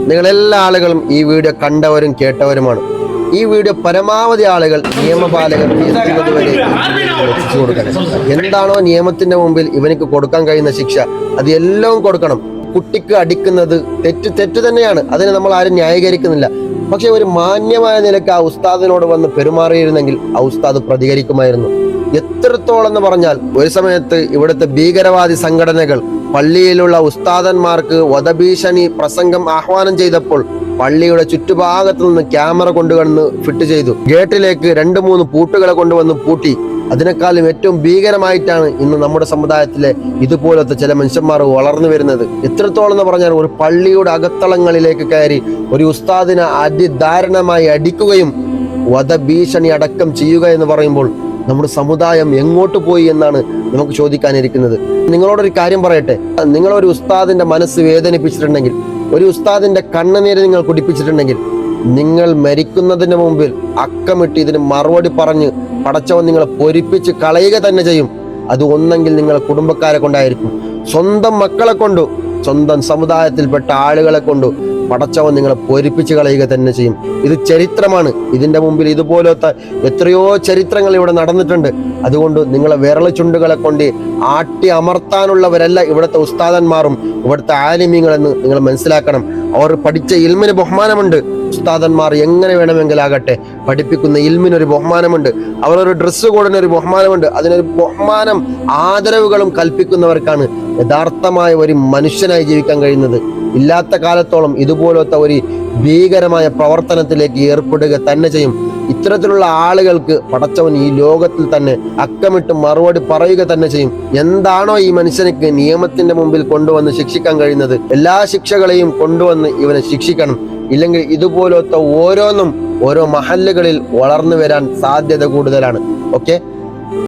നിങ്ങളെല്ലാ ആളുകളും ഈ വീഡിയോ കണ്ടവരും കേട്ടവരുമാണ്. ഈ വീഡിയോ പരമാവധി ആളുകൾ നിയമപാലകർ എത്തുന്നതുവരെ എത്തിച്ചു കൊടുക്കണം. എന്താണോ നിയമത്തിന്റെ മുമ്പിൽ ഇവനിക്ക് കൊടുക്കാൻ കഴിയുന്ന ശിക്ഷ അത് എല്ലാം കൊടുക്കണം. കുട്ടിക്ക് അടിക്കുന്നത് തെറ്റ് തന്നെയാണ്, അതിനെ നമ്മൾ ആരും ന്യായീകരിക്കുന്നില്ല. പക്ഷെ ഒരു മാന്യമായ നിലയ്ക്ക് ആ ഉസ്താദിനോട് വന്ന് പെരുമാറിയിരുന്നെങ്കിൽ ആ ഉസ്താദ് പ്രതികരിക്കുമായിരുന്നു. എത്രത്തോളം എന്ന് പറഞ്ഞാൽ ഒരു സമയത്ത് ഇവിടുത്തെ ഭീകരവാദി സംഘടനകൾ പള്ളിയിലുള്ള ഉസ്താദന്മാർക്ക് വധഭീഷണി പ്രസംഗം ആഹ്വാനം ചെയ്തപ്പോൾ പള്ളിയുടെ ചുറ്റുഭാഗത്തു നിന്ന് ക്യാമറ കൊണ്ടുവന്ന് ഫിറ്റ് ചെയ്തു. ഗേറ്റിലേക്ക് 2-3 പൂട്ടുകളെ കൊണ്ടുവന്ന് പൂട്ടി. അതിനേക്കാളും ഏറ്റവും ഭീകരമായിട്ടാണ് ഇന്ന് നമ്മുടെ സമുദായത്തിലെ ഇതുപോലത്തെ ചില മനുഷ്യന്മാർ വളർന്നു വരുന്നത്. എത്രത്തോളം എന്ന് പറഞ്ഞാൽ ഒരു പള്ളിയുടെ അകത്തളങ്ങളിലേക്ക് കയറി ഒരു ഉസ്താദിനെ അതിദാരുണമായി അടിക്കുകയും വധഭീഷണി അടക്കം ചെയ്യുക എന്ന് പറയുമ്പോൾ നമ്മുടെ സമുദായം എങ്ങോട്ട് പോയി എന്നാണ് നമുക്ക് ചോദിക്കാനിരിക്കുന്നത്. നിങ്ങളോടൊരു കാര്യം പറയട്ടെ, നിങ്ങളൊരു ഉസ്താദിന്റെ മനസ്സ് വേദനിപ്പിച്ചിട്ടുണ്ടെങ്കിൽ, ഒരു ഉസ്താദിന്റെ കണ്ണുനീര് നിങ്ങൾ കുടിപ്പിച്ചിട്ടുണ്ടെങ്കിൽ, നിങ്ങൾ മരിക്കുന്നതിന് മുമ്പിൽ അക്കമിട്ട് ഇതിന് മറുപടി പറഞ്ഞ് പടച്ചവൻ നിങ്ങളെ പൊരിപ്പിച്ച് കളയുക തന്നെ ചെയ്യും. അത് ഒന്നെങ്കിൽ നിങ്ങളെ കുടുംബക്കാരെ കൊണ്ടായിരിക്കും, സ്വന്തം മക്കളെ കൊണ്ടു, സ്വന്തം സമുദായത്തിൽപ്പെട്ട ആളുകളെ കൊണ്ടു പടച്ചവൻ നിങ്ങളെ പൊരിപ്പിച്ച് കളയുക തന്നെ ചെയ്യും. ഇത് ചരിത്രമാണ്. ഇതിന്റെ മുമ്പിൽ ഇതുപോലത്തെ എത്രയോ ചരിത്രങ്ങൾ ഇവിടെ നടന്നിട്ടുണ്ട്. അതുകൊണ്ട് നിങ്ങളെ വിരള ചുണ്ടുകളെ കൊണ്ട് ആട്ടി അമർത്താനുള്ളവരല്ല ഇവിടുത്തെ ഉസ്താദന്മാരും ഇവിടുത്തെ ആലിമീങ്ങളെന്ന് നിങ്ങൾ മനസ്സിലാക്കണം. അവർ പഠിച്ച ഇൽമിന് ബഹുമാനമുണ്ട്. ഉസ്താദന്മാർ എങ്ങനെ വേണമെങ്കിലാകട്ടെ, പഠിപ്പിക്കുന്ന ഇൽമിനൊരു ബഹുമാനമുണ്ട്. അവരൊരു ഡ്രസ്സ് കോഡിനൊരു ബഹുമാനമുണ്ട്. അതിനൊരു ബഹുമാനം ആദരവുകളും കൽപ്പിക്കുന്നവർക്കാണ് യഥാർത്ഥമായ ഒരു മനുഷ്യനായി ജീവിക്കാൻ കഴിയുന്നത്. ഇല്ലാത്ത കാലത്തോളം ഇതുപോലത്തെ ഒരു ഭീകരമായ പ്രവർത്തനത്തിലേക്ക് ഏർപ്പെടുക തന്നെ ചെയ്യും. ഇത്തരത്തിലുള്ള ആളുകൾക്ക് പടച്ചവൻ ഈ ലോകത്തിൽ തന്നെ അക്കമിട്ട് മറുപടി പറയുക തന്നെ ചെയ്യും. എന്താണോ ഈ മനുഷ്യനിക്ക് നിയമത്തിന്റെ മുമ്പിൽ കൊണ്ടുവന്ന് ശിക്ഷിക്കാൻ കഴിയുന്നത്, എല്ലാ ശിക്ഷകളെയും കൊണ്ടുവന്ന് ഇവനെ ശിക്ഷിക്കണം. ഇല്ലെങ്കിൽ ഇതുപോലത്തെ ഓരോന്നും ഓരോ മഹല്ലുകളിൽ വളർന്നു വരാൻ സാധ്യത കൂടുതലാണ്. ഓക്കെ.